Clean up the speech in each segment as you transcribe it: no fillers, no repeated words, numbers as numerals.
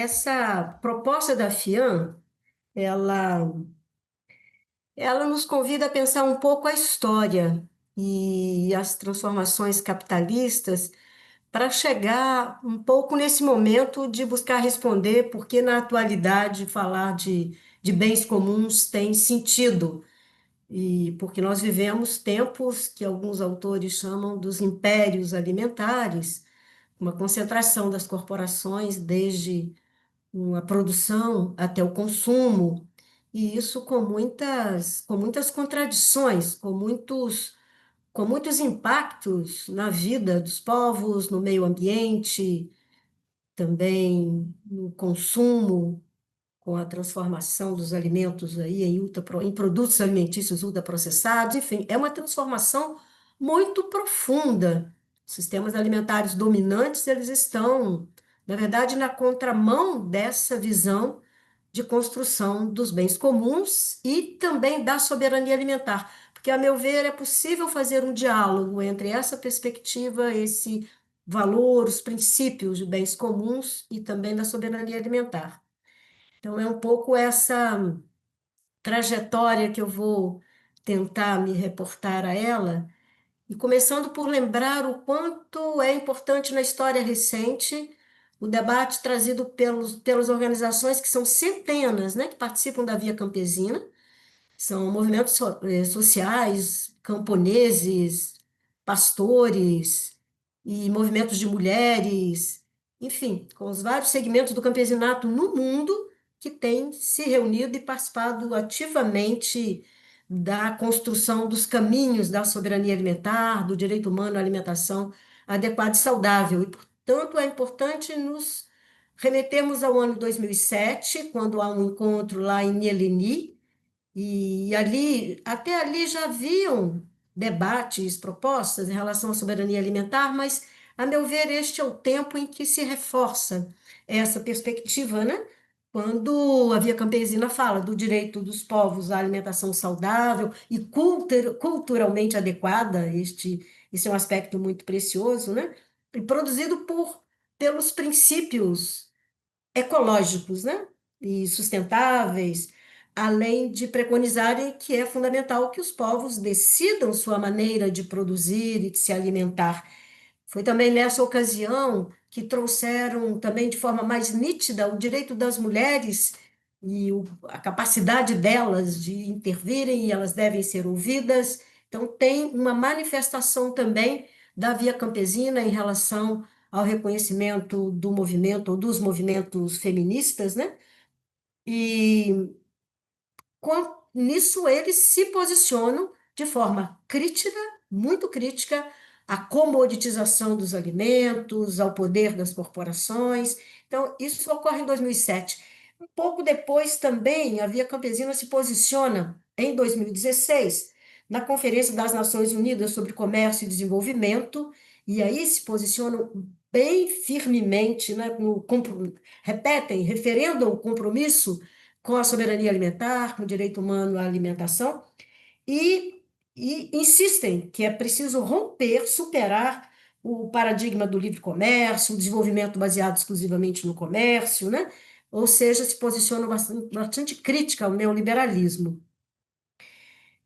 essa proposta da FIAM, ela, ela nos convida a pensar um pouco a história e as transformações capitalistas para chegar um pouco nesse momento de buscar responder por que na atualidade falar de bens comuns tem sentido. E porque nós vivemos tempos que alguns autores chamam dos impérios alimentares, uma concentração das corporações desde a produção até o consumo, e isso com muitas contradições, com muitos impactos na vida dos povos, no meio ambiente, também no consumo, com a transformação dos alimentos aí em produtos alimentícios ultraprocessados, enfim, é uma transformação muito profunda. Sistemas alimentares dominantes, eles estão, na verdade, na contramão dessa visão de construção dos bens comuns e também da soberania alimentar, porque, a meu ver, é possível fazer um diálogo entre essa perspectiva, esse valor, os princípios de bens comuns e também da soberania alimentar. Então, é um pouco essa trajetória que eu vou tentar me reportar a ela, e começando por lembrar o quanto é importante na história recente o debate trazido pelas organizações, que são centenas, né, que participam da Via Campesina, são movimentos sociais, camponeses, pastores e movimentos de mulheres, enfim, com os vários segmentos do campesinato no mundo que têm se reunido e participado ativamente da construção dos caminhos da soberania alimentar, do direito humano à alimentação adequada e saudável. E, portanto, é importante nos remetermos ao ano 2007, quando há um encontro lá em Nielini, e ali, até ali já haviam debates, propostas em relação à soberania alimentar, mas, a meu ver, este é o tempo em que se reforça essa perspectiva, né? Quando a Via Campesina fala do direito dos povos à alimentação saudável e culturalmente adequada, este é um aspecto muito precioso, né? E produzido pelos princípios ecológicos, né? E sustentáveis, além de preconizarem que é fundamental que os povos decidam sua maneira de produzir e de se alimentar. Foi também nessa ocasião que trouxeram também de forma mais nítida o direito das mulheres e a capacidade delas de intervirem, e elas devem ser ouvidas. Então, tem uma manifestação também da Via Campesina em relação ao reconhecimento do movimento ou dos movimentos feministas, né? E nisso eles se posicionam de forma crítica, muito crítica, à comoditização dos alimentos, ao poder das corporações. Então, isso ocorre em 2007. Um pouco depois também, a Via Campesina se posiciona, em 2016, na Conferência das Nações Unidas sobre Comércio e Desenvolvimento, e aí se posicionam bem firmemente, né, repetem, referendam o compromisso com a soberania alimentar, com o direito humano à alimentação, e, e insistem que é preciso romper, superar o paradigma do livre comércio, o desenvolvimento baseado exclusivamente no comércio, né? Ou seja, se posicionam bastante crítica ao neoliberalismo.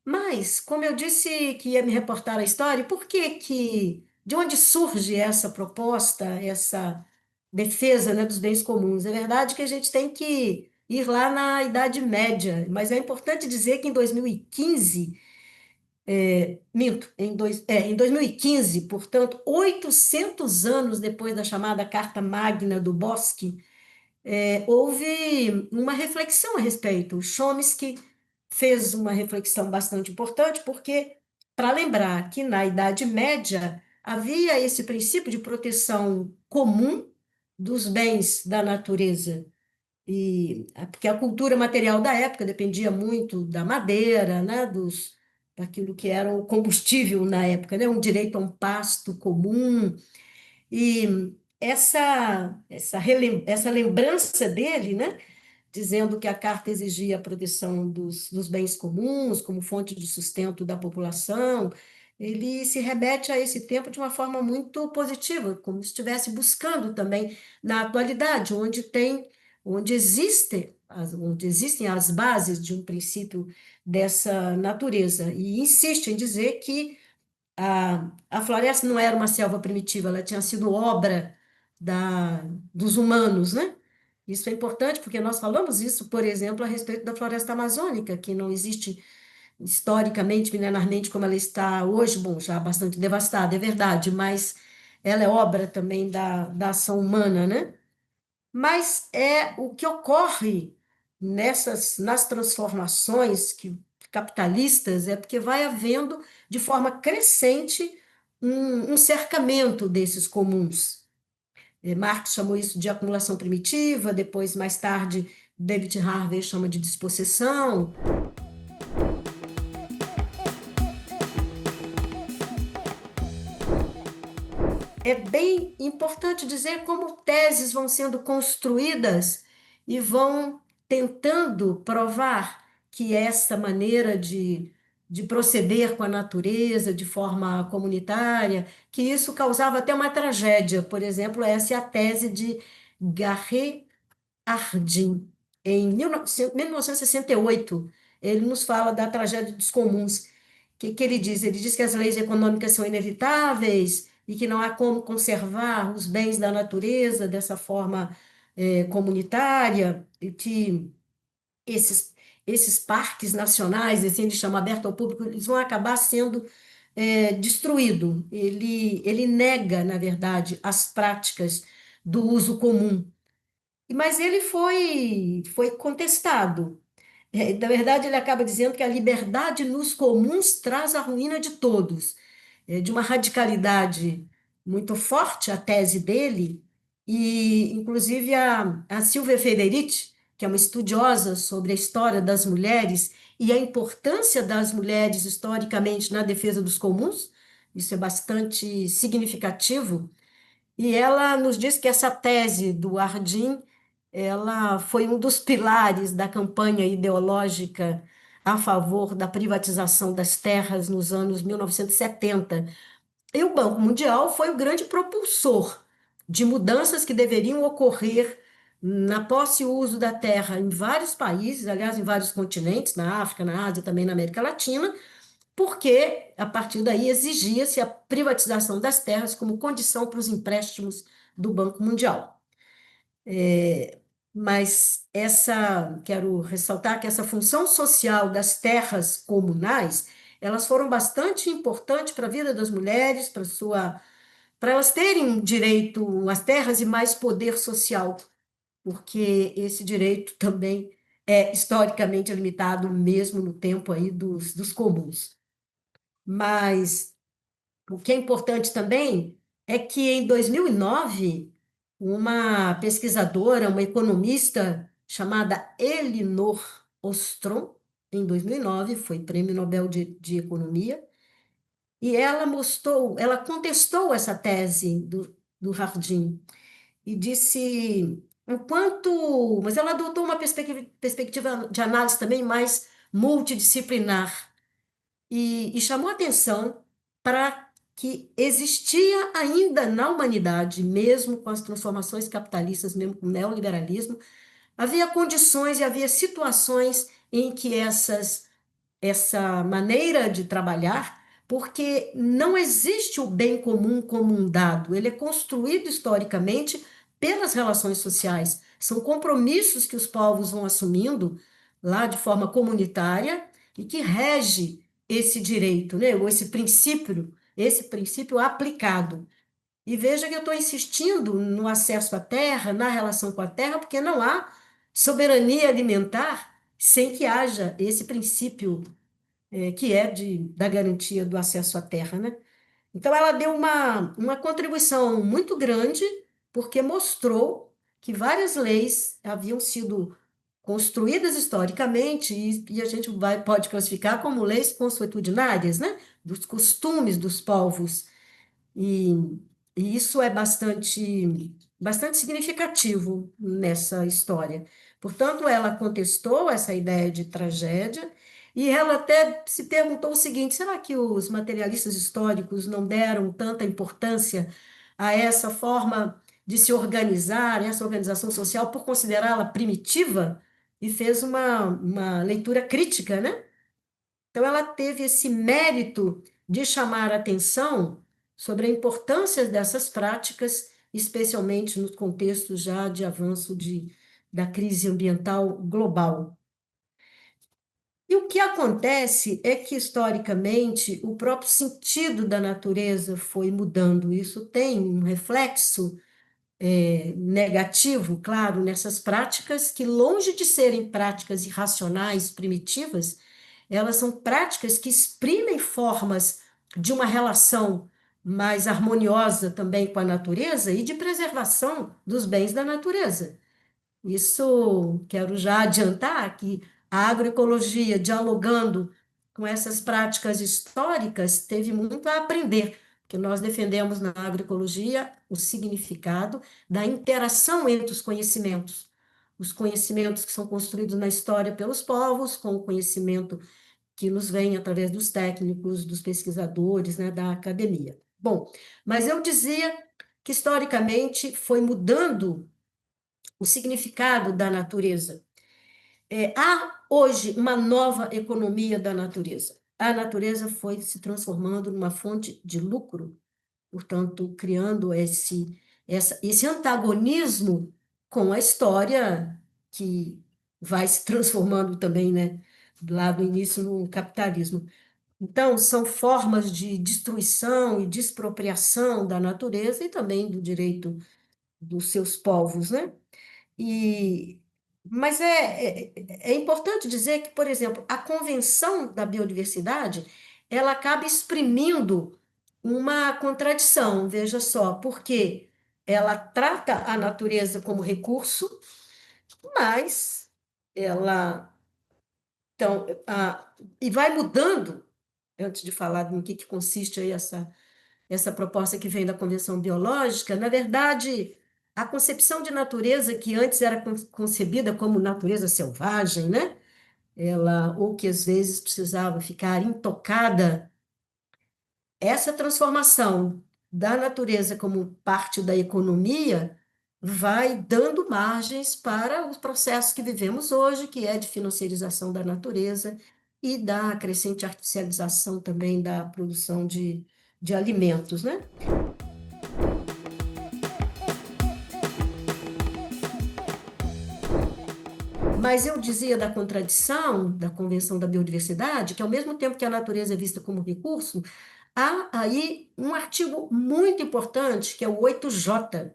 Mas, como eu disse que ia me reportar a história, de onde surge essa proposta, essa defesa, né, dos bens comuns? É verdade que a gente tem que ir lá na Idade Média, mas é importante dizer que em 2015, em 2015, portanto, 800 anos depois da chamada Carta Magna do Bosque, houve uma reflexão a respeito. O Chomsky fez uma reflexão bastante importante, porque, para lembrar que na Idade Média havia esse princípio de proteção comum dos bens da natureza, porque a cultura material da época dependia muito da madeira, né, daquilo que era o combustível na época, né, um direito a um pasto comum, e essa lembrança dele, né, dizendo que a carta exigia a proteção dos bens comuns como fonte de sustento da população, ele se remete a esse tempo de uma forma muito positiva, como se estivesse buscando também na atualidade, onde tem onde existem as bases de um princípio dessa natureza. E insiste em dizer que a floresta não era uma selva primitiva, ela tinha sido obra dos humanos, né? Isso é importante porque nós falamos isso, por exemplo, a respeito da floresta amazônica, que não existe historicamente, milenarmente, como ela está hoje, bom, já bastante devastada, é verdade, mas ela é obra também da ação humana, né? Mas é o que ocorre nas transformações capitalistas, é porque vai havendo de forma crescente um cercamento desses comuns. Marx chamou isso de acumulação primitiva, depois, mais tarde, David Harvey chama de dispossessão. É bem importante dizer como teses vão sendo construídas e vão tentando provar que essa maneira de proceder com a natureza de forma comunitária, que isso causava até uma tragédia. Por exemplo, essa é a tese de Garret Hardin, em 1968. Ele nos fala da tragédia dos comuns. Que ele diz? Ele diz que as leis econômicas são inevitáveis e que não há como conservar os bens da natureza dessa forma comunitária, e que esses, esses parques nacionais, assim ele chama aberto ao público, eles vão acabar sendo destruídos. Ele nega, na verdade, as práticas do uso comum. Mas ele foi contestado. Na verdade, ele acaba dizendo que a liberdade nos comuns traz a ruína de todos. De uma radicalidade muito forte a tese dele, e inclusive a Silvia Federici, que é uma estudiosa sobre a história das mulheres e a importância das mulheres historicamente na defesa dos comuns, isso é bastante significativo, e ela nos diz que essa tese do Hardin, ela foi um dos pilares da campanha ideológica a favor da privatização das terras nos anos 1970. E o Banco Mundial foi o grande propulsor de mudanças que deveriam ocorrer na posse e uso da terra em vários países, aliás, em vários continentes, na África, na Ásia, também na América Latina, porque a partir daí exigia-se a privatização das terras como condição para os empréstimos do Banco Mundial. Mas quero ressaltar que essa função social das terras comunais, elas foram bastante importantes para a vida das mulheres, para elas terem direito às terras e mais poder social, porque esse direito também é historicamente limitado mesmo no tempo aí dos comuns. Mas o que é importante também é que em 2009, uma pesquisadora, uma economista chamada Elinor Ostrom, em 2009, foi Prêmio Nobel de Economia, e ela contestou essa tese do Hardin e disse o quanto, mas ela adotou uma perspectiva de análise também mais multidisciplinar e chamou atenção para que existia ainda na humanidade, mesmo com as transformações capitalistas, mesmo com o neoliberalismo, havia condições e havia situações em que essa maneira de trabalhar, porque não existe o bem comum como um dado, ele é construído historicamente pelas relações sociais. São compromissos que os povos vão assumindo lá de forma comunitária e que rege esse direito, né? Ou esse princípio aplicado. E veja que eu estou insistindo no acesso à terra, na relação com a terra, porque não há soberania alimentar sem que haja esse princípio que é da garantia do acesso à terra, né? Então, ela deu uma contribuição muito grande, porque mostrou que várias leis haviam sido construídas historicamente, e a gente pode classificar como leis consuetudinárias, né? Dos costumes dos povos. E, e isso é bastante significativo nessa história. Portanto, ela contestou essa ideia de tragédia e ela até se perguntou o seguinte: será que os materialistas históricos não deram tanta importância a essa forma de se organizar, essa organização social, por considerá-la primitiva, e fez uma leitura crítica, né? Então, ela teve esse mérito de chamar a atenção sobre a importância dessas práticas, especialmente nos contextos já de avanço da crise ambiental global. E o que acontece é que, historicamente, o próprio sentido da natureza foi mudando. Isso tem um reflexo negativo, claro, nessas práticas que, longe de serem práticas irracionais, primitivas, elas são práticas que exprimem formas de uma relação mais harmoniosa também com a natureza e de preservação dos bens da natureza. Isso quero já adiantar que a agroecologia, dialogando com essas práticas históricas, teve muito a aprender, porque nós defendemos na agroecologia o significado da interação entre os conhecimentos que são construídos na história pelos povos, com o conhecimento que nos vem através dos técnicos, dos pesquisadores, né, da academia. Bom, mas eu dizia que historicamente foi mudando o significado da natureza. Há hoje uma nova economia da natureza. A natureza foi se transformando numa fonte de lucro, portanto, criando esse antagonismo com a história que vai se transformando também, né, lá do início no capitalismo. Então, são formas de destruição e de expropriação da natureza e também do direito dos seus povos, né? E, mas é importante dizer que, por exemplo, a Convenção da Biodiversidade, ela acaba exprimindo uma contradição, veja só, porque ela trata a natureza como recurso, mas ela, então, e vai mudando, antes de falar no que consiste aí essa proposta que vem da Convenção Biológica, na verdade, a concepção de natureza que antes era concebida como natureza selvagem, né? Ou que às vezes precisava ficar intocada, essa transformação da natureza como parte da economia vai dando margens para os processos que vivemos hoje, que é de financiarização da natureza e da crescente artificialização também da produção de alimentos, né? Mas eu dizia da contradição da Convenção da Biodiversidade, que ao mesmo tempo que a natureza é vista como recurso, há aí um artigo muito importante, que é o 8J,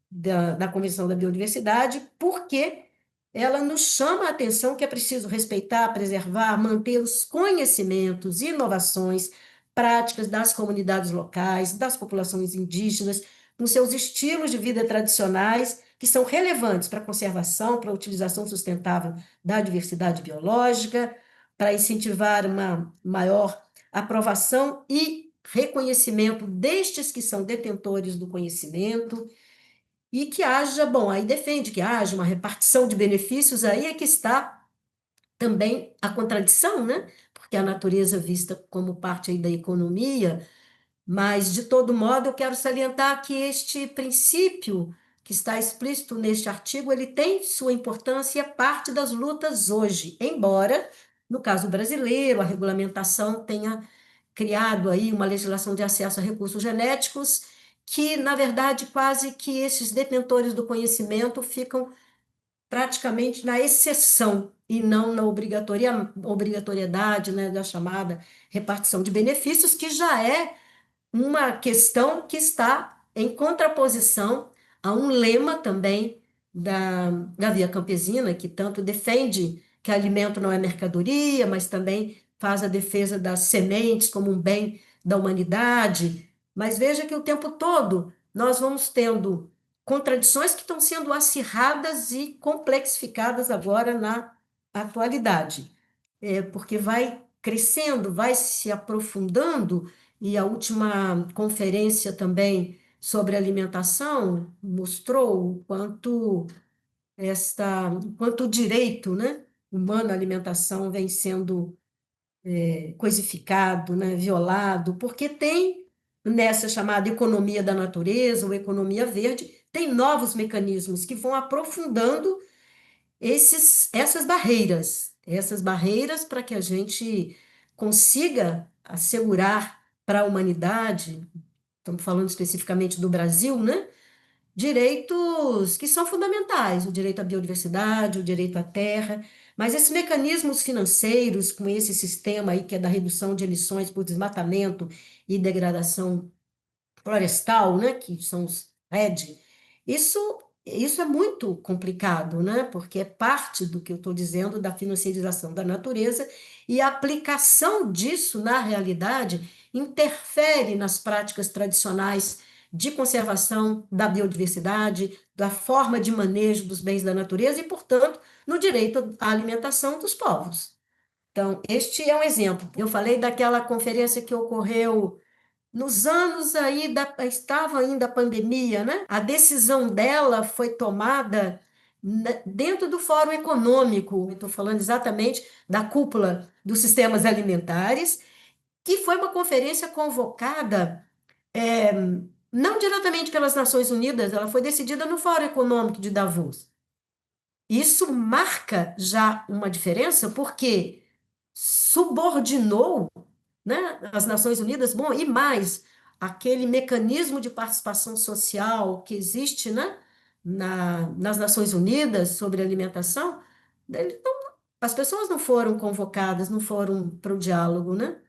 da Convenção da Biodiversidade, porque ela nos chama a atenção que é preciso respeitar, preservar, manter os conhecimentos, inovações, práticas das comunidades locais, das populações indígenas, com seus estilos de vida tradicionais, que são relevantes para a conservação, para a utilização sustentável da diversidade biológica, para incentivar uma maior aprovação e reconhecimento destes que são detentores do conhecimento e que haja, bom, aí defende que haja uma repartição de benefícios, aí é que está também a contradição, né? Porque a natureza é vista como parte aí da economia, mas, de todo modo, eu quero salientar que este princípio que está explícito neste artigo, ele tem sua importância e é parte das lutas hoje, embora, no caso brasileiro, a regulamentação tenha criado aí uma legislação de acesso a recursos genéticos que, na verdade, quase que esses detentores do conhecimento ficam praticamente na exceção e não na obrigatoriedade, né, da chamada repartição de benefícios, que já é uma questão que está em contraposição a um lema também da Via Campesina, que tanto defende que alimento não é mercadoria, mas também faz a defesa das sementes como um bem da humanidade. Mas veja que o tempo todo nós vamos tendo contradições que estão sendo acirradas e complexificadas agora na atualidade, porque vai crescendo, vai se aprofundando e a última conferência também sobre alimentação mostrou o quanto o direito, né, humano à alimentação vem sendo coisificado, né, violado, porque tem nessa chamada economia da natureza ou economia verde, tem novos mecanismos que vão aprofundando essas barreiras para que a gente consiga assegurar para a humanidade, estamos falando especificamente do Brasil, né? Direitos que são fundamentais, o direito à biodiversidade, o direito à terra, mas esses mecanismos financeiros, com esse sistema aí que é da redução de emissões por desmatamento e degradação florestal, né, que são os RED, isso, isso é muito complicado, né, porque é parte do que eu estou dizendo da financiarização da natureza e a aplicação disso na realidade interfere nas práticas tradicionais de conservação da biodiversidade, da forma de manejo dos bens da natureza e, portanto, no direito à alimentação dos povos. Então, este é um exemplo. Eu falei daquela conferência que ocorreu nos anos aí estava ainda a pandemia, né? A decisão dela foi tomada dentro do Fórum Econômico. Estou falando exatamente da cúpula dos sistemas alimentares, que foi uma conferência convocada é, não diretamente pelas Nações Unidas, ela foi decidida no Fórum Econômico de Davos. Isso marca já uma diferença, porque subordinou, né, as Nações Unidas, bom, e mais, aquele mecanismo de participação social que existe, né, nas Nações Unidas sobre alimentação, as pessoas não foram convocadas, não foram para o diálogo, né?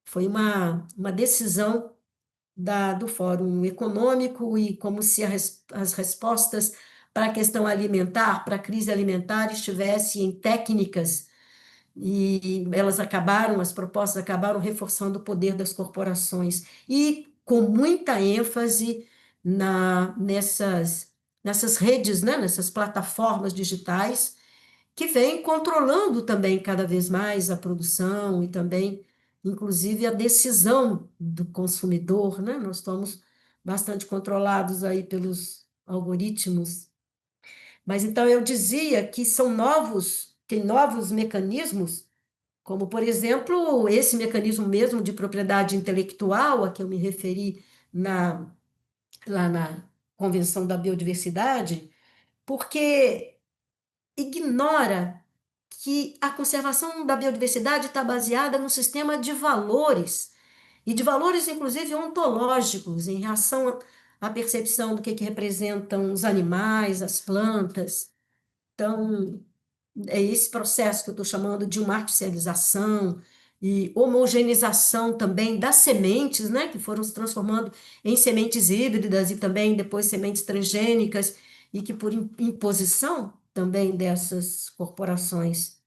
Foi uma decisão do Fórum Econômico e como se as respostas para a questão alimentar, para a crise alimentar, estivessem em técnicas e elas acabaram, as propostas acabaram reforçando o poder das corporações e com muita ênfase nessas redes, né, nessas plataformas digitais que vêm controlando também cada vez mais a produção e também, inclusive, a decisão do consumidor, né? Nós estamos bastante controlados aí pelos algoritmos. Mas então eu dizia que tem novos mecanismos como, por exemplo, esse mecanismo mesmo de propriedade intelectual a que eu me referi na, lá na Convenção da Biodiversidade, porque ignora que a conservação da biodiversidade está baseada no sistema de valores, e de valores, inclusive, ontológicos, em relação à percepção do que representam os animais, as plantas. Então, é esse processo que eu estou chamando de uma artificialização e homogeneização também das sementes, né, que foram se transformando em sementes híbridas e também depois sementes transgênicas, e que por imposição também dessas corporações,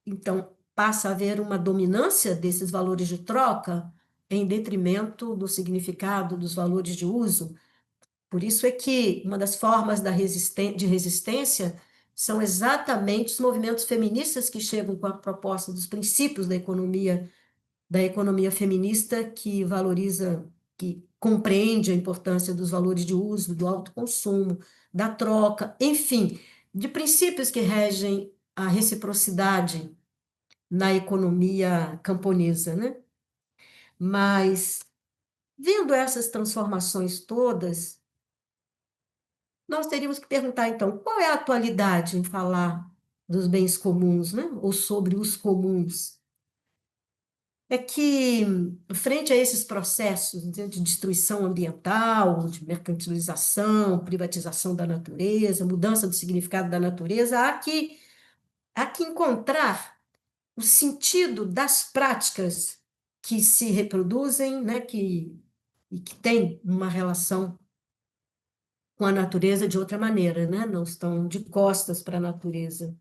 então passa a haver uma dominância desses valores de troca em detrimento do significado dos valores de uso. Por isso é que uma das formas de resistência são exatamente os movimentos feministas que chegam com a proposta dos princípios da economia feminista que valoriza, que compreende a importância dos valores de uso, do autoconsumo, da troca, enfim, de princípios que regem a reciprocidade na economia camponesa, né? Mas, vendo essas transformações todas, nós teríamos que perguntar, então, qual é a atualidade em falar dos bens comuns, né? Ou sobre os comuns? É que, frente a esses processos, né, de destruição ambiental, de mercantilização, privatização da natureza, mudança do significado da natureza, há que encontrar o sentido das práticas que se reproduzem, né? E que têm uma relação com a natureza de outra maneira, né? Não estão de costas para a natureza.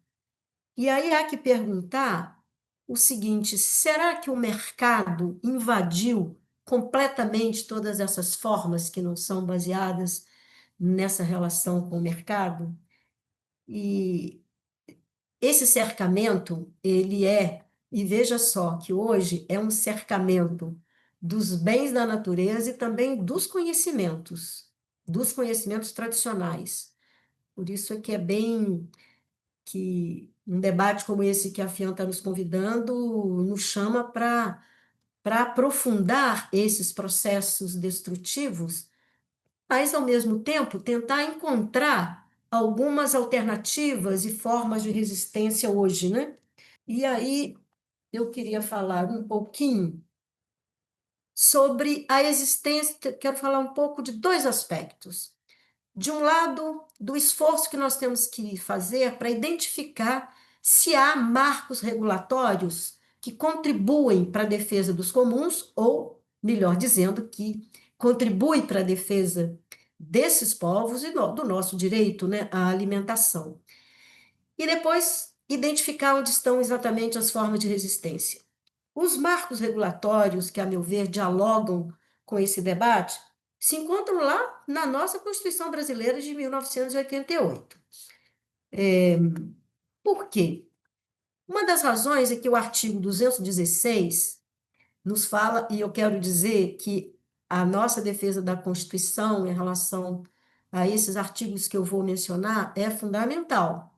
E aí há que perguntar o seguinte: será que o mercado invadiu completamente todas essas formas que não são baseadas nessa relação com o mercado? E esse cercamento, e veja só que hoje é um cercamento dos bens da natureza e também dos conhecimentos tradicionais. Por isso é que é bem que um debate como esse que a FIAN está nos convidando nos chama para aprofundar esses processos destrutivos, mas, ao mesmo tempo, tentar encontrar algumas alternativas e formas de resistência hoje, né? E aí eu queria falar um pouquinho sobre a existência, quero falar um pouco de dois aspectos. De um lado, do esforço que nós temos que fazer para identificar se há marcos regulatórios que contribuem para a defesa dos comuns, ou, melhor dizendo, que contribuem para a defesa desses povos e do nosso direito, né, à alimentação. E depois, identificar onde estão exatamente as formas de resistência. Os marcos regulatórios, que, a meu ver, dialogam com esse debate, se encontram lá na nossa Constituição Brasileira de 1988. Por quê? Uma das razões é que o artigo 216 nos fala, e eu quero dizer que a nossa defesa da Constituição em relação a esses artigos que eu vou mencionar é fundamental.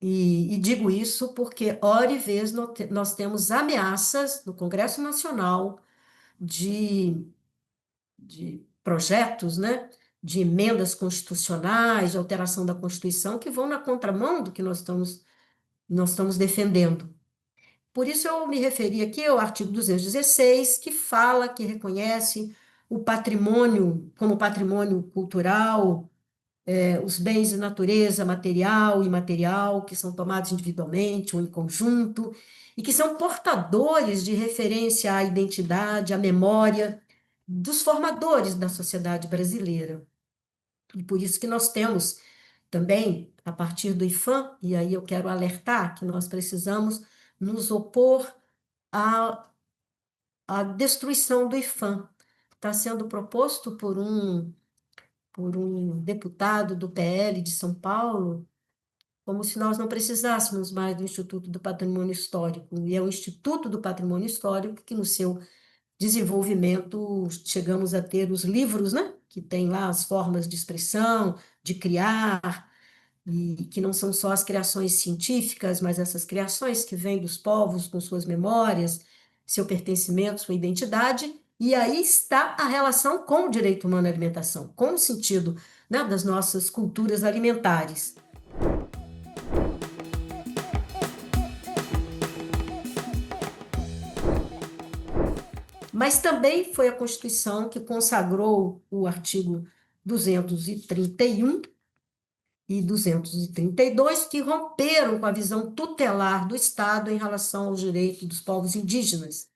E digo isso porque, hora e vez, nós temos ameaças no Congresso Nacional de projetos, né, de emendas constitucionais, de alteração da Constituição, que vão na contramão do que nós estamos defendendo. Por isso, eu me referi aqui ao artigo 216, que fala, que reconhece o patrimônio como patrimônio cultural, os bens de natureza material e imaterial, que são tomados individualmente ou em conjunto, e que são portadores de referência à identidade, à memória dos formadores da sociedade brasileira. E por isso que nós temos também, a partir do IFAM, e aí eu quero alertar que nós precisamos nos opor à, à destruição do IFAM. Está sendo proposto por um deputado do PL de São Paulo, como se nós não precisássemos mais do Instituto do Patrimônio Histórico. E é o Instituto do Patrimônio Histórico que, no seu desenvolvimento, chegamos a ter os livros, né? Que tem lá as formas de expressão, de criar, e que não são só as criações científicas, mas essas criações que vêm dos povos com suas memórias, seu pertencimento, sua identidade. E aí está a relação com o direito humano à alimentação, com o sentido, né, das nossas culturas alimentares. Mas também foi a Constituição que consagrou o artigo 231 e 232, que romperam com a visão tutelar do Estado em relação aos direitos dos povos indígenas.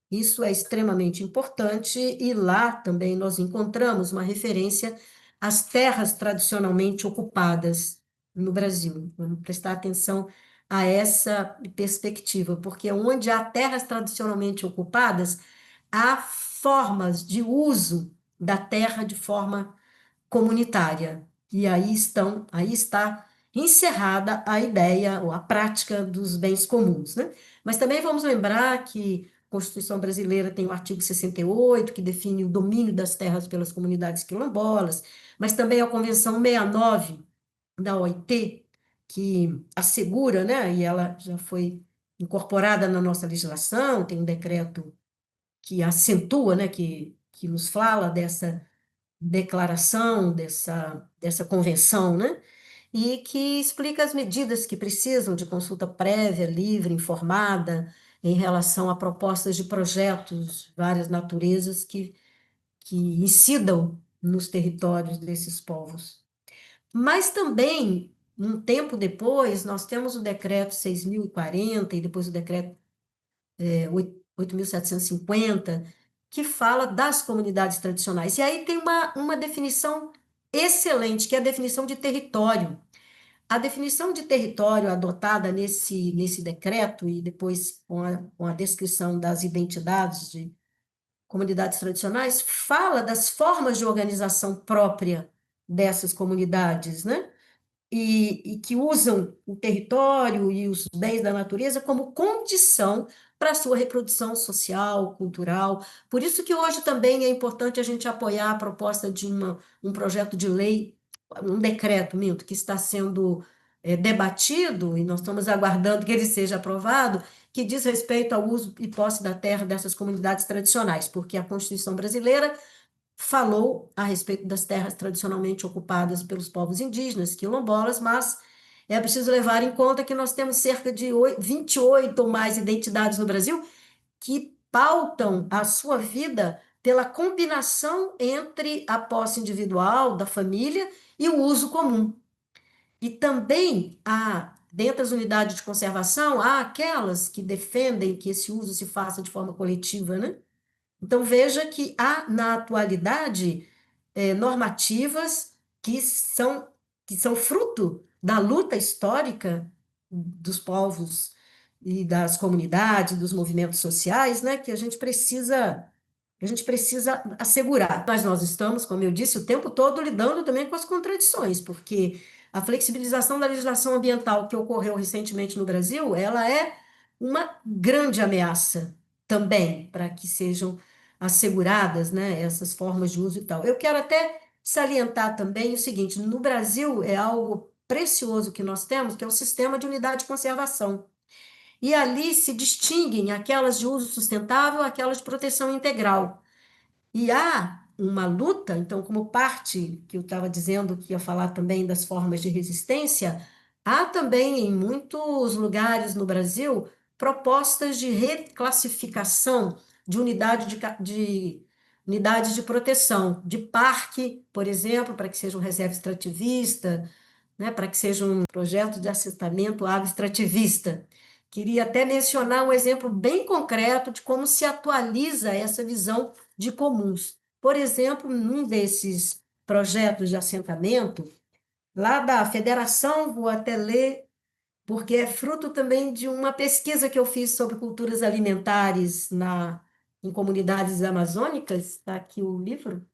Isso é extremamente importante, e lá também nós encontramos uma referência às terras tradicionalmente ocupadas no Brasil. Vamos prestar atenção a essa perspectiva, porque onde há terras tradicionalmente ocupadas, há formas de uso da terra de forma comunitária. E aí está encerrada a ideia ou a prática dos bens comuns, né? Mas também vamos lembrar que a Constituição brasileira tem o artigo 68, que define o domínio das terras pelas comunidades quilombolas, mas também a Convenção 69 da OIT, que assegura, né, e ela já foi incorporada na nossa legislação, tem um decreto que acentua, né, que nos fala dessa declaração, dessa convenção, né? E que explica as medidas que precisam de consulta prévia, livre, informada, em relação a propostas de projetos de várias naturezas que incidam nos territórios desses povos. Mas também, um tempo depois, nós temos o decreto 6.040 e depois o decreto 8.750, que fala das comunidades tradicionais. E aí tem uma definição excelente, que é a definição de território. A definição de território adotada nesse decreto, e depois com a descrição das identidades de comunidades tradicionais, fala das formas de organização própria dessas comunidades, né? E que usam o território e os bens da natureza como condição para a sua reprodução social, cultural. Por isso que hoje também é importante a gente apoiar a proposta de um projeto de lei, um decreto, que está sendo debatido, e nós estamos aguardando que ele seja aprovado, que diz respeito ao uso e posse da terra dessas comunidades tradicionais, porque a Constituição brasileira falou a respeito das terras tradicionalmente ocupadas pelos povos indígenas, quilombolas, mas é preciso levar em conta que nós temos cerca de 28 ou mais identidades no Brasil que pautam a sua vida pela combinação entre a posse individual da família e o uso comum. E também há, dentro das unidades de conservação, há aquelas que defendem que esse uso se faça de forma coletiva, né? Então, veja que há, na atualidade, normativas que são fruto da luta histórica dos povos e das comunidades, dos movimentos sociais, né, que a gente precisa assegurar. Mas nós estamos, como eu disse, o tempo todo lidando também com as contradições, porque a flexibilização da legislação ambiental que ocorreu recentemente no Brasil, ela é uma grande ameaça também para que sejam asseguradas, né, essas formas de uso e tal. Eu quero até salientar também o seguinte: no Brasil é algo precioso que nós temos, que é o sistema de unidade de conservação. E ali se distinguem aquelas de uso sustentável, aquelas de proteção integral. E há uma luta, então, como parte que eu estava dizendo que ia falar também das formas de resistência, há também em muitos lugares no Brasil propostas de reclassificação de unidades de proteção, de parque, por exemplo, para que seja um reserva extrativista, né, para que seja um projeto de assentamento agroextrativista. Queria até mencionar um exemplo bem concreto de como se atualiza essa visão de comuns. Por exemplo, num desses projetos de assentamento, lá da Federação, vou até ler, porque é fruto também de uma pesquisa que eu fiz sobre culturas alimentares em comunidades amazônicas, está aqui o livro,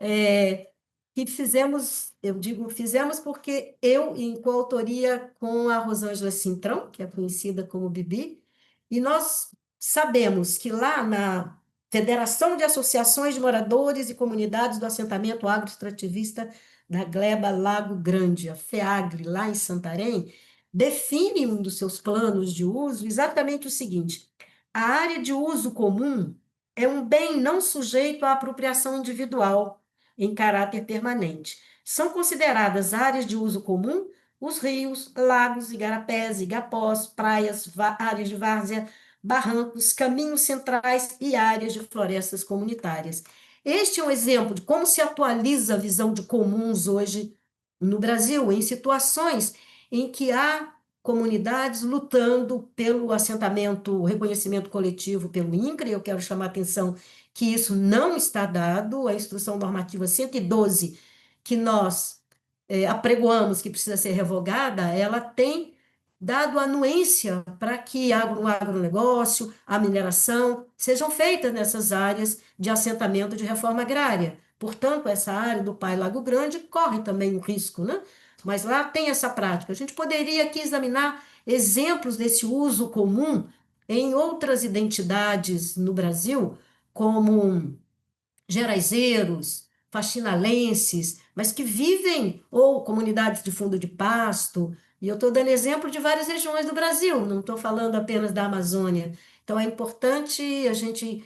é, que fizemos, eu digo fizemos porque eu, em coautoria com a Rosângela Cintrão, que é conhecida como Bibi, e nós sabemos que lá na Federação de Associações de Moradores e Comunidades do Assentamento Agroextrativista da Gleba Lago Grande, a FEAGRE, lá em Santarém, define um dos seus planos de uso exatamente o seguinte: a área de uso comum é um bem não sujeito à apropriação individual em caráter permanente. São consideradas áreas de uso comum os rios, lagos, igarapés, igapós, praias, áreas de várzea, barrancos, caminhos centrais e áreas de florestas comunitárias. Este é um exemplo de como se atualiza a visão de comuns hoje no Brasil, em situações em que há comunidades lutando pelo assentamento, o reconhecimento coletivo pelo INCRA. Eu quero chamar a atenção que isso não está dado. A Instrução Normativa 112, que nós apregoamos que precisa ser revogada, ela tem dado anuência para que o agronegócio, a mineração, sejam feitas nessas áreas de assentamento de reforma agrária. Portanto, essa área do Pai Lago Grande corre também um risco, né? Mas lá tem essa prática. A gente poderia aqui examinar exemplos desse uso comum em outras identidades no Brasil, como geraizeiros, faxinalenses, mas que vivem, ou comunidades de fundo de pasto, e eu estou dando exemplo de várias regiões do Brasil, não estou falando apenas da Amazônia. Então, é importante a gente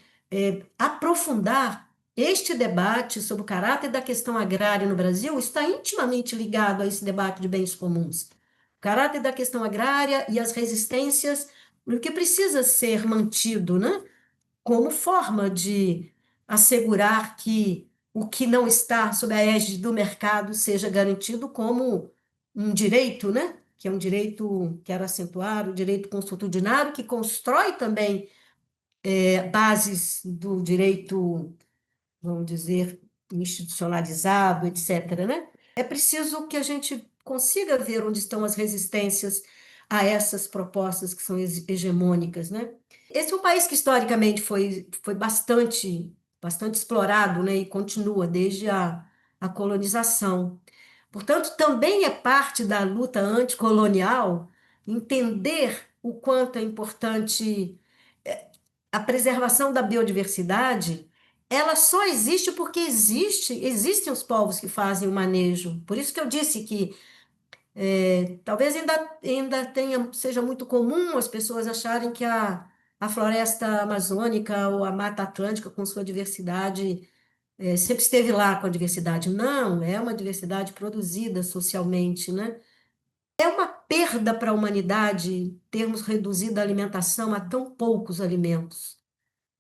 aprofundar este debate sobre o caráter da questão agrária no Brasil, está intimamente ligado a esse debate de bens comuns. O caráter da questão agrária e as resistências, o que precisa ser mantido, né? Como forma de assegurar que o que não está sob a égide do mercado seja garantido como um direito, né? Que é um direito, quero acentuar, o direito consuetudinário, que constrói também bases do direito, vamos dizer, institucionalizado, etc., né? É preciso que a gente consiga ver onde estão as resistências a essas propostas que são hegemônicas, né? Esse é um país que historicamente foi bastante explorado, né? E continua desde a colonização. Portanto, também é parte da luta anticolonial entender o quanto é importante a preservação da biodiversidade. Ela só existe porque existem os povos que fazem o manejo. Por isso que eu disse que Talvez ainda seja muito comum as pessoas acharem que a floresta amazônica ou a Mata Atlântica, com sua diversidade, sempre esteve lá com a diversidade. Não, é uma diversidade produzida socialmente, né? É uma perda para a humanidade termos reduzido a alimentação a tão poucos alimentos.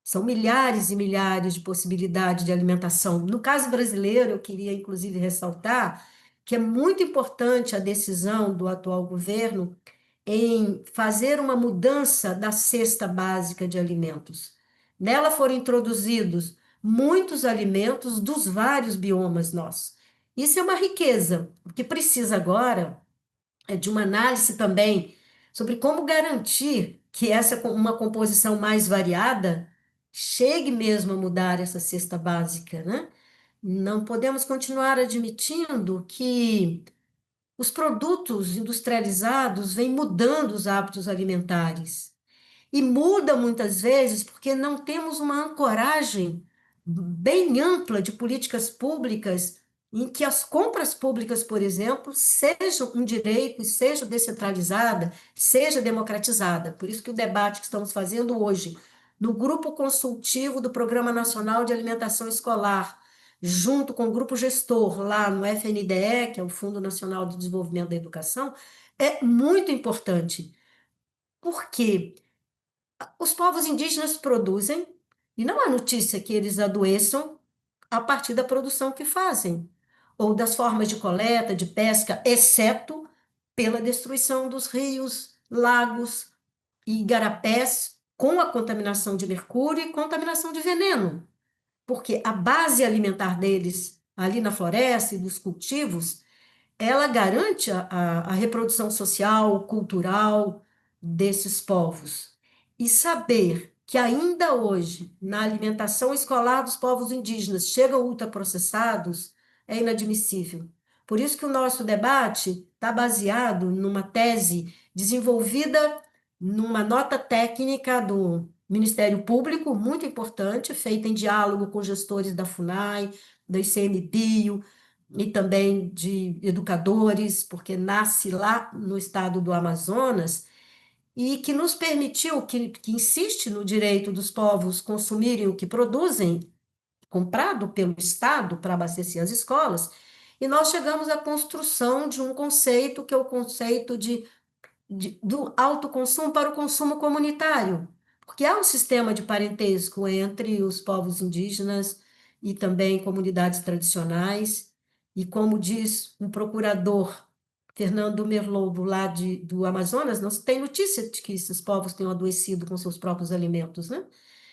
São milhares e milhares de possibilidades de alimentação. No caso brasileiro, eu queria inclusive ressaltar que é muito importante a decisão do atual governo em fazer uma mudança da cesta básica de alimentos. Nela foram introduzidos muitos alimentos dos vários biomas nossos. Isso é uma riqueza. O que precisa agora de uma análise também sobre como garantir que uma composição mais variada chegue mesmo a mudar essa cesta básica, né? Não podemos continuar admitindo que os produtos industrializados vêm mudando os hábitos alimentares. E muda muitas vezes porque não temos uma ancoragem bem ampla de políticas públicas em que as compras públicas, por exemplo, sejam um direito e seja descentralizada, seja democratizada. Por isso que o debate que estamos fazendo hoje, no grupo consultivo do Programa Nacional de Alimentação Escolar, junto com o grupo gestor lá no FNDE, que é o Fundo Nacional de Desenvolvimento da Educação, é muito importante. Por quê? Os povos indígenas produzem e não há notícia que eles adoeçam a partir da produção que fazem, ou das formas de coleta, de pesca, exceto pela destruição dos rios, lagos e igarapés com a contaminação de mercúrio e contaminação de veneno, porque a base alimentar deles, ali na floresta e dos cultivos, ela garante a reprodução social, cultural desses povos. E saber que ainda hoje, na alimentação escolar dos povos indígenas, chegam ultraprocessados é inadmissível. Por isso que o nosso debate está baseado numa tese desenvolvida numa nota técnica do Ministério Público, muito importante, feita em diálogo com gestores da FUNAI, da ICMBio, e também de educadores, porque nasce lá no estado do Amazonas, e que nos permitiu, que insiste no direito dos povos consumirem o que produzem, comprado pelo Estado para abastecer as escolas, e nós chegamos à construção de um conceito, que é o conceito do autoconsumo para o consumo comunitário, porque há um sistema de parentesco entre os povos indígenas e também comunidades tradicionais, e como diz um procurador, Fernando Merlobo, lá do Amazonas, não se tem notícia de que esses povos tenham adoecido com seus próprios alimentos, né?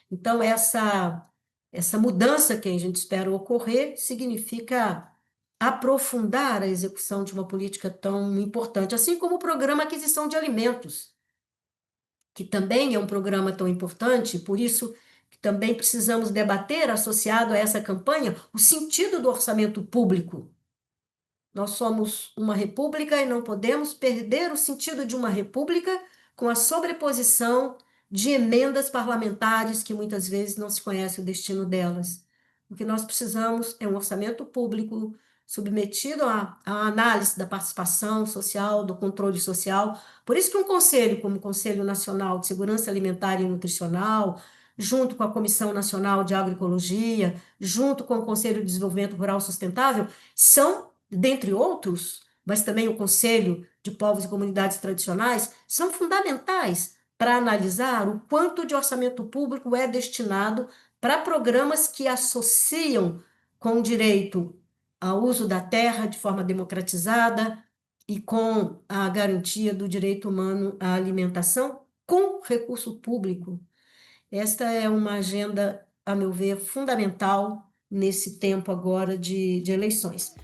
Então, essa mudança que a gente espera ocorrer significa aprofundar a execução de uma política tão importante, assim como o programa Aquisição de Alimentos, que também é um programa tão importante, por isso que também precisamos debater, associado a essa campanha, o sentido do orçamento público. Nós somos uma república e não podemos perder o sentido de uma república com a sobreposição de emendas parlamentares que muitas vezes não se conhece o destino delas. O que nós precisamos é um orçamento público submetido à análise da participação social, do controle social. Por isso que um conselho como o Conselho Nacional de Segurança Alimentar e Nutricional, junto com a Comissão Nacional de Agroecologia, junto com o Conselho de Desenvolvimento Rural Sustentável, são dentre outros, mas também o Conselho de Povos e Comunidades Tradicionais, são fundamentais para analisar o quanto de orçamento público é destinado para programas que associam com o direito ao uso da terra de forma democratizada e com a garantia do direito humano à alimentação com recurso público. Esta é uma agenda, a meu ver, fundamental nesse tempo agora de eleições.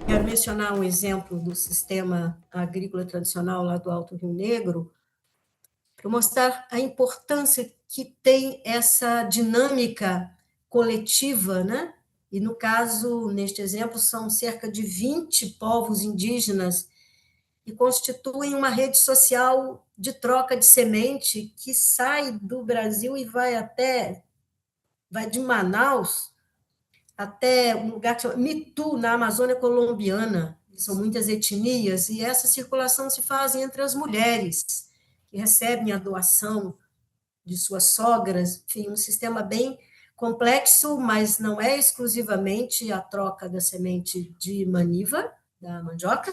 Quero mencionar um exemplo do sistema agrícola tradicional lá do Alto Rio Negro, para mostrar a importância que tem essa dinâmica coletiva, né? E, no caso, neste exemplo, são cerca de 20 povos indígenas que constituem uma rede social de troca de semente que sai do Brasil e vai de Manaus até um lugar que chama Mitu, na Amazônia colombiana. São muitas etnias, e essa circulação se faz entre as mulheres, que recebem a doação de suas sogras, enfim, um sistema bem complexo, mas não é exclusivamente a troca da semente de maniva, da mandioca,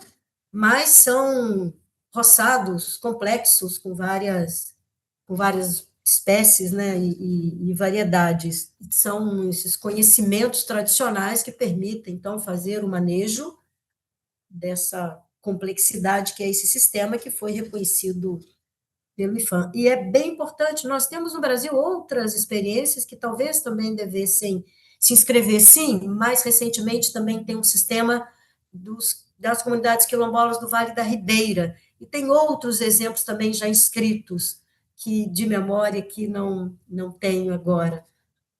mas são roçados complexos com várias espécies, né, e variedades. São esses conhecimentos tradicionais que permitem, então, fazer o manejo dessa complexidade que é esse sistema que foi reconhecido pelo IFAM. E é bem importante, nós temos no Brasil outras experiências que talvez também devessem se inscrever, sim, mais recentemente também tem um sistema das comunidades quilombolas do Vale da Ribeira, e tem outros exemplos também já inscritos, que de memória que não tenho agora,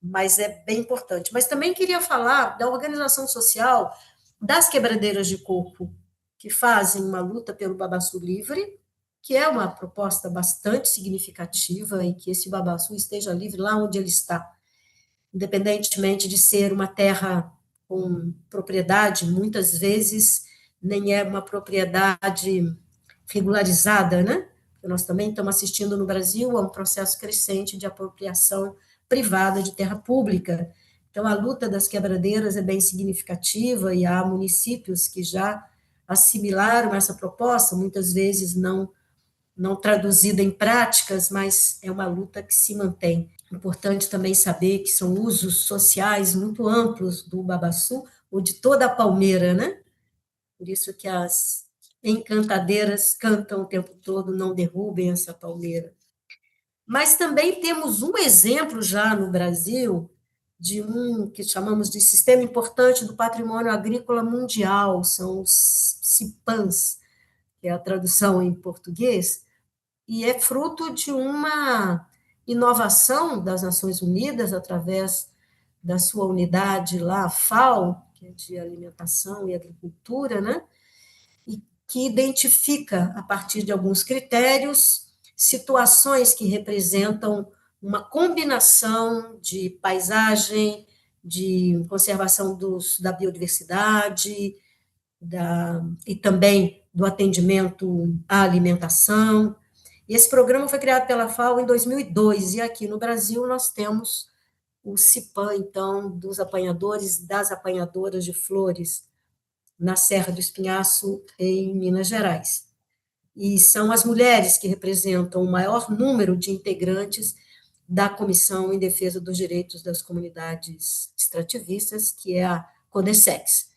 mas é bem importante. Mas também queria falar da organização social das quebradeiras de coco, que fazem uma luta pelo babaçu livre, que é uma proposta bastante significativa e que esse babaçu esteja livre lá onde ele está, independentemente de ser uma terra com propriedade, muitas vezes nem é uma propriedade regularizada, né? Nós também estamos assistindo no Brasil a um processo crescente de apropriação privada de terra pública. Então, a luta das quebradeiras é bem significativa e há municípios que já assimilaram essa proposta, muitas vezes não traduzida em práticas, mas é uma luta que se mantém. Importante também saber que são usos sociais muito amplos do babaçu, ou de toda a palmeira, né? Por isso que as encantadeiras cantam o tempo todo, não derrubem essa palmeira. Mas também temos um exemplo já no Brasil de um que chamamos de sistema importante do patrimônio agrícola mundial, são os CIPANs, que é a tradução em português, e é fruto de uma inovação das Nações Unidas através da sua unidade lá, a FAO, que é de alimentação e agricultura, né? E que identifica, a partir de alguns critérios, situações que representam uma combinação de paisagem, de conservação da biodiversidade, e também do atendimento à alimentação. E esse programa foi criado pela FAO em 2002, e aqui no Brasil nós temos o CIPAM, então, dos apanhadores, das apanhadoras de flores, na Serra do Espinhaço, em Minas Gerais. E são as mulheres que representam o maior número de integrantes da Comissão em Defesa dos Direitos das Comunidades Extrativistas, que é a CODESEX,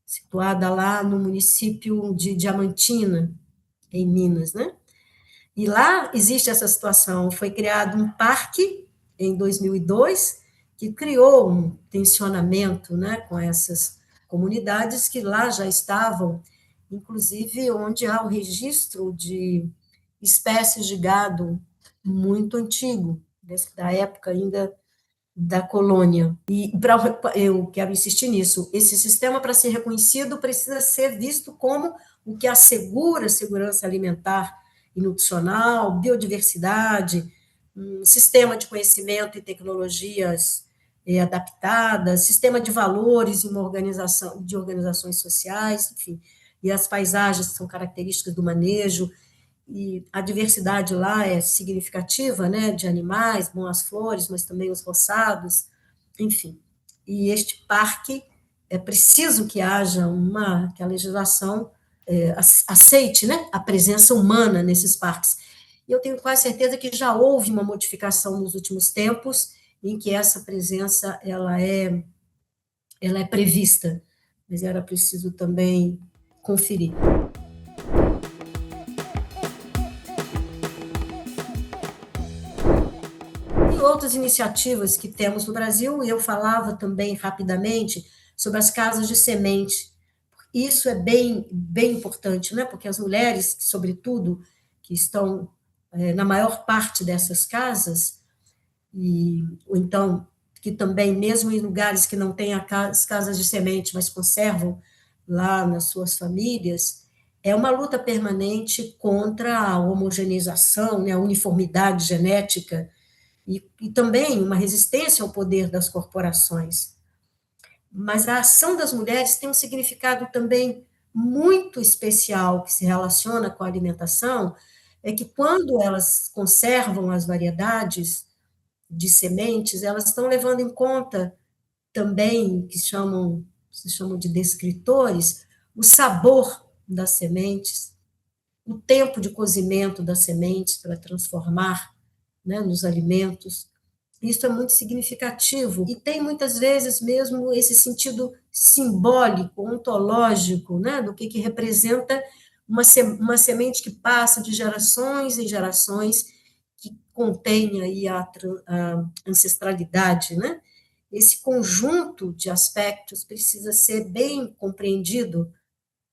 situada lá no município de Diamantina, em Minas, né? E lá existe essa situação. Foi criado um parque em 2002 que criou um tensionamento, né, com essas comunidades que lá já estavam, inclusive onde há o registro de espécies de gado muito antigo, da época ainda da colônia. E eu quero insistir nisso, esse sistema, para ser reconhecido, precisa ser visto como o que assegura a segurança alimentar e nutricional, biodiversidade, um sistema de conhecimento e tecnologias adaptadas, sistema de valores em uma organização de organizações sociais, enfim, e as paisagens que são características do manejo, e a diversidade lá é significativa, né, de animais, bom, as flores, mas também os roçados, enfim. E este parque, é preciso que haja que a legislação aceite, né, a presença humana nesses parques. E eu tenho quase certeza que já houve uma modificação nos últimos tempos em que essa presença ela é prevista, mas era preciso também conferir. Outras iniciativas que temos no Brasil, e eu falava também rapidamente sobre as casas de semente. Isso é bem importante, né? Porque as mulheres, sobretudo, que estão na maior parte dessas casas, ou então, que também, mesmo em lugares que não têm as casas de semente, mas conservam lá nas suas famílias, é uma luta permanente contra a homogeneização, né, a uniformidade genética, e também uma resistência ao poder das corporações. mas a ação das mulheres tem um significado também muito especial que se relaciona com a alimentação, é que quando elas conservam as variedades de sementes, elas estão levando em conta também, se chamam de descritores, o sabor das sementes, o tempo de cozimento das sementes para transformar, né, nos alimentos. Isso é muito significativo e tem muitas vezes mesmo esse sentido simbólico, ontológico, né, do que representa uma semente que passa de gerações em gerações, que contém aí a ancestralidade, né? Esse conjunto de aspectos precisa ser bem compreendido,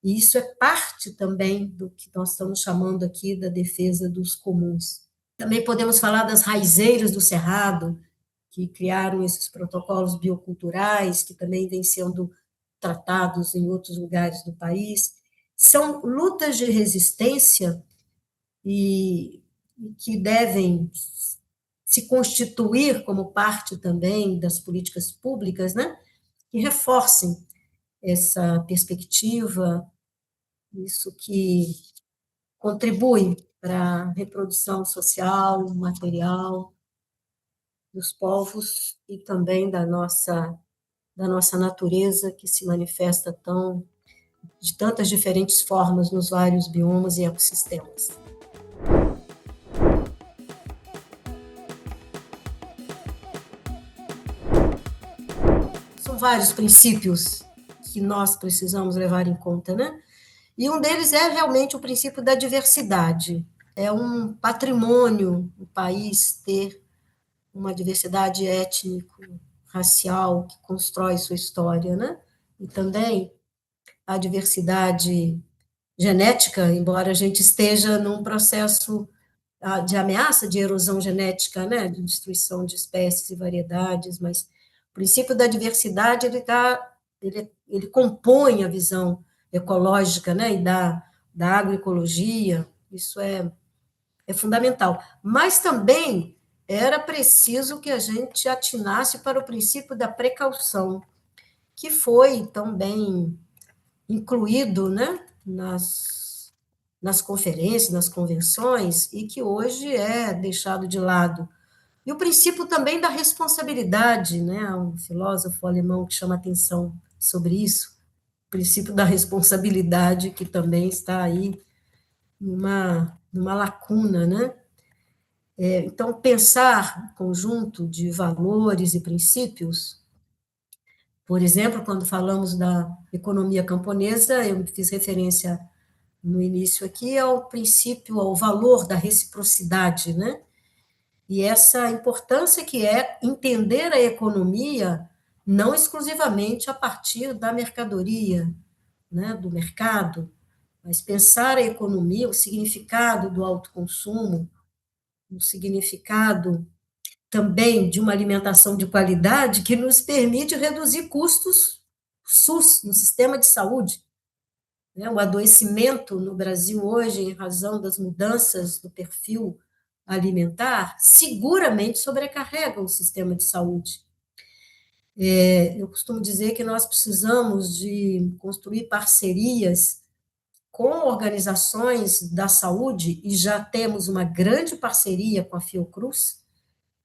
e isso é parte também do que nós estamos chamando aqui da defesa dos comuns. Também podemos falar das raizeiras do Cerrado, que criaram esses protocolos bioculturais, que também vêm sendo tratados em outros lugares do país. São lutas de resistência e que devem se constituir como parte também das políticas públicas, né, que reforcem essa perspectiva, isso que contribui para a reprodução social, material dos povos e também da nossa natureza, que se manifesta de tantas diferentes formas nos vários biomas e ecossistemas. São vários princípios que nós precisamos levar em conta, né? E um deles é realmente o princípio da diversidade. É um patrimônio o país ter uma diversidade étnico-racial que constrói sua história, né? E também a diversidade genética, embora a gente esteja num processo de ameaça de erosão genética, né, de destruição de espécies e variedades, mas o princípio da diversidade ele compõe a visão ecológica, né, e da agroecologia. Isso é fundamental. Mas também era preciso que a gente atinasse para o princípio da precaução, que foi também incluído, né, nas conferências, nas convenções, e que hoje é deixado de lado. E o princípio também da responsabilidade, né, um filósofo alemão que chama atenção sobre isso, o princípio da responsabilidade, que também está aí numa lacuna, né? Então, pensar conjunto de valores e princípios, por exemplo, quando falamos da economia camponesa, eu fiz referência no início aqui ao princípio, ao valor da reciprocidade, né? E essa importância que é entender a economia não exclusivamente a partir da mercadoria, né, do mercado, mas pensar a economia, o significado do autoconsumo, o significado também de uma alimentação de qualidade que nos permite reduzir custos SUS no sistema de saúde, né? O adoecimento no Brasil hoje, em razão das mudanças do perfil alimentar, seguramente sobrecarrega o sistema de saúde. Eu costumo dizer que nós precisamos de construir parcerias com organizações da saúde, e já temos uma grande parceria com a Fiocruz,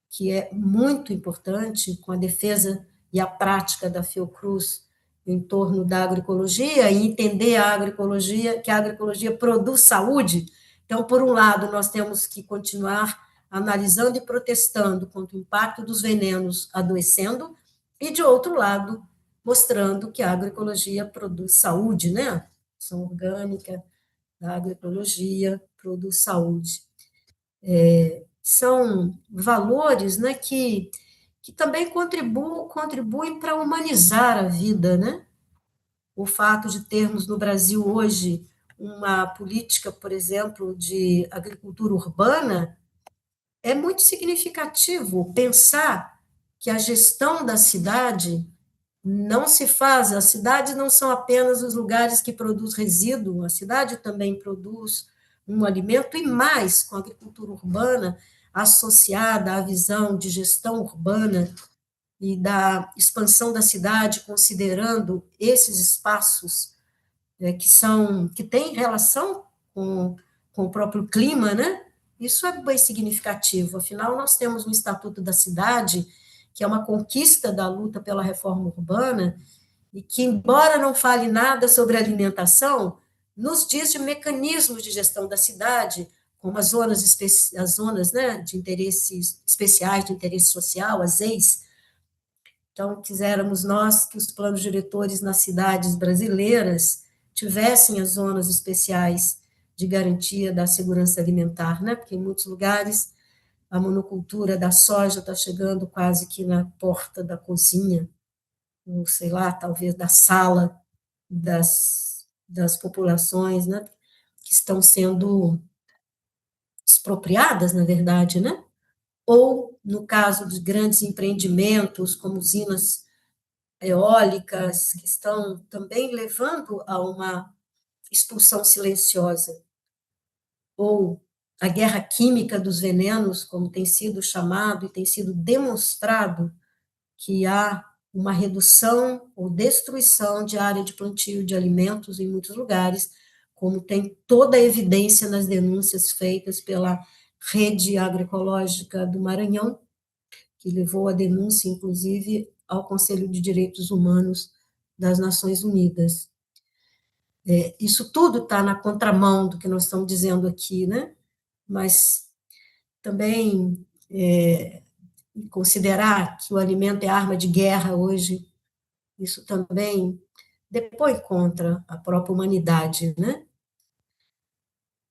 que é muito importante, com a defesa e a prática da Fiocruz em torno da agroecologia, e entender a agroecologia, que a agroecologia produz saúde. Então, por um lado, nós temos que continuar analisando e protestando contra o impacto dos venenos adoecendo, e, de outro lado, mostrando que a agroecologia produz saúde, né? A ação orgânica da agroecologia produz saúde. São valores, né, que também contribuem para humanizar a vida, né? O fato de termos no Brasil hoje uma política, por exemplo, de agricultura urbana, é muito significativo pensar que a gestão da cidade não se faz, as cidades não são apenas os lugares que produz resíduo, a cidade também produz um alimento, e mais, com a agricultura urbana associada à visão de gestão urbana e da expansão da cidade, considerando esses espaços que têm relação com o próprio clima, né? Isso é bem significativo. Afinal, nós temos um Estatuto da Cidade, que é uma conquista da luta pela reforma urbana, e que, embora não fale nada sobre alimentação, nos diz de mecanismos de gestão da cidade, como as zonas, né, de interesses especiais, de interesse social, as ZEIs. Então, quiséramos nós que os planos diretores nas cidades brasileiras tivessem as zonas especiais de garantia da segurança alimentar, né? Porque em muitos lugares a monocultura da soja está chegando quase que na porta da cozinha, ou sei lá, talvez da sala das populações, né? Que estão sendo expropriadas, na verdade, né? Ou, no caso de grandes empreendimentos, como usinas eólicas, que estão também levando a uma expulsão silenciosa, ou a guerra química dos venenos, como tem sido chamado e tem sido demonstrado que há uma redução ou destruição de área de plantio de alimentos em muitos lugares, como tem toda a evidência nas denúncias feitas pela Rede Agroecológica do Maranhão, que levou a denúncia, inclusive, ao Conselho de Direitos Humanos das Nações Unidas. Isso tudo está na contramão do que nós estamos dizendo aqui, né? Mas também considerar que o alimento é arma de guerra hoje, isso também depõe contra a própria humanidade, né?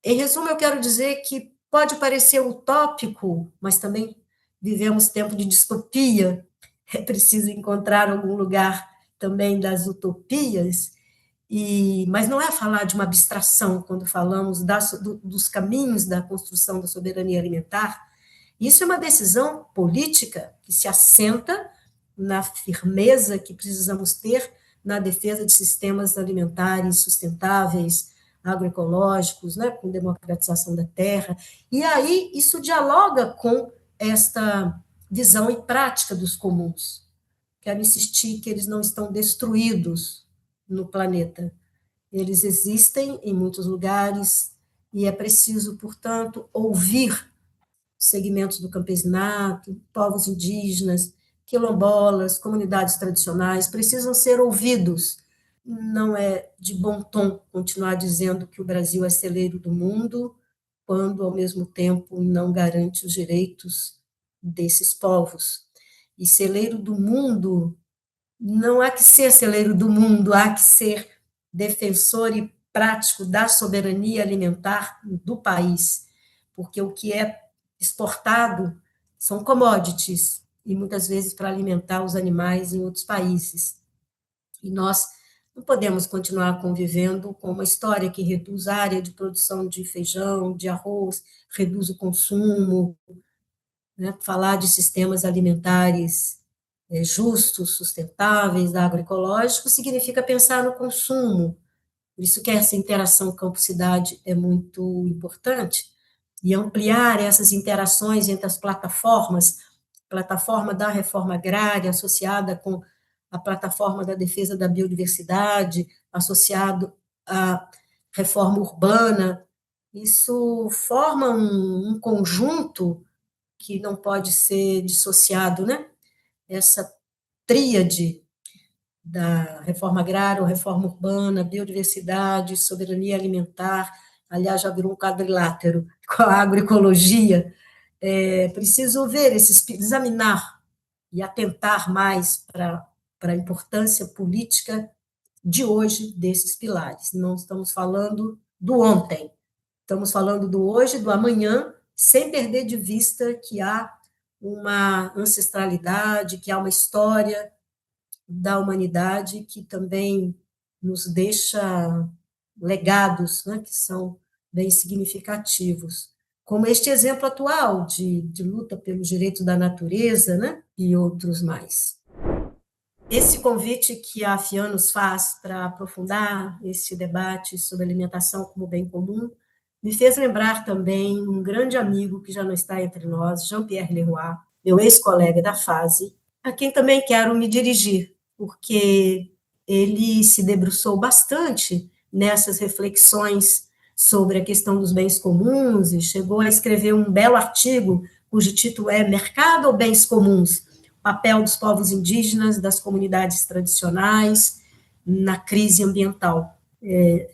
Em resumo, eu quero dizer que pode parecer utópico, mas também vivemos tempo de distopia, é preciso encontrar algum lugar também das utopias, mas não é falar de uma abstração quando falamos dos caminhos da construção da soberania alimentar. Isso é uma decisão política que se assenta na firmeza que precisamos ter na defesa de sistemas alimentares sustentáveis, agroecológicos, né, com democratização da terra. E aí isso dialoga com esta visão e prática dos comuns. Quero insistir que eles não estão destruídos no planeta. Eles existem em muitos lugares e é preciso, portanto, ouvir segmentos do campesinato, povos indígenas, quilombolas, comunidades tradicionais, precisam ser ouvidos. Não é de bom tom continuar dizendo que o Brasil é celeiro do mundo, quando, ao mesmo tempo, não garante os direitos desses povos. E celeiro do mundo, não há que ser celeiro do mundo, há que ser defensor e prático da soberania alimentar do país, porque o que é exportado são commodities, e muitas vezes para alimentar os animais em outros países. E nós não podemos continuar convivendo com uma história que reduz a área de produção de feijão, de arroz, reduz o consumo, né? Falar de sistemas alimentares justos, sustentáveis, agroecológicos, significa pensar no consumo. Por isso que essa interação campo-cidade é muito importante, e ampliar essas interações entre as plataformas, plataforma da reforma agrária associada com a plataforma da defesa da biodiversidade, associado à reforma urbana, isso forma um conjunto que não pode ser dissociado, né? Essa tríade da reforma agrária, reforma urbana, biodiversidade, soberania alimentar, aliás, já virou um quadrilátero com a agroecologia. É preciso ver examinar e atentar mais para a importância política de hoje desses pilares. Não estamos falando do ontem, estamos falando do hoje, do amanhã, sem perder de vista que há uma ancestralidade, que há uma história da humanidade que também nos deixa legados, né, que são bem significativos. Como este exemplo atual de luta pelos direitos da natureza, né, e outros mais. Esse convite que a FIAN nos faz para aprofundar esse debate sobre alimentação como bem comum me fez lembrar também um grande amigo que já não está entre nós, Jean-Pierre Leroy, meu ex-colega da FASE, a quem também quero me dirigir, porque ele se debruçou bastante nessas reflexões sobre a questão dos bens comuns e chegou a escrever um belo artigo cujo título é Mercado ou Bens Comuns? Papel dos povos indígenas, das comunidades tradicionais na crise ambiental.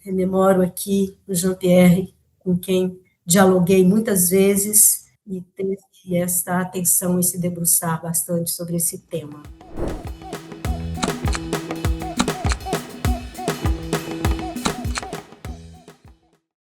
Rememoro aqui o Jean-Pierre, com quem dialoguei muitas vezes e teve essa atenção e se debruçar bastante sobre esse tema.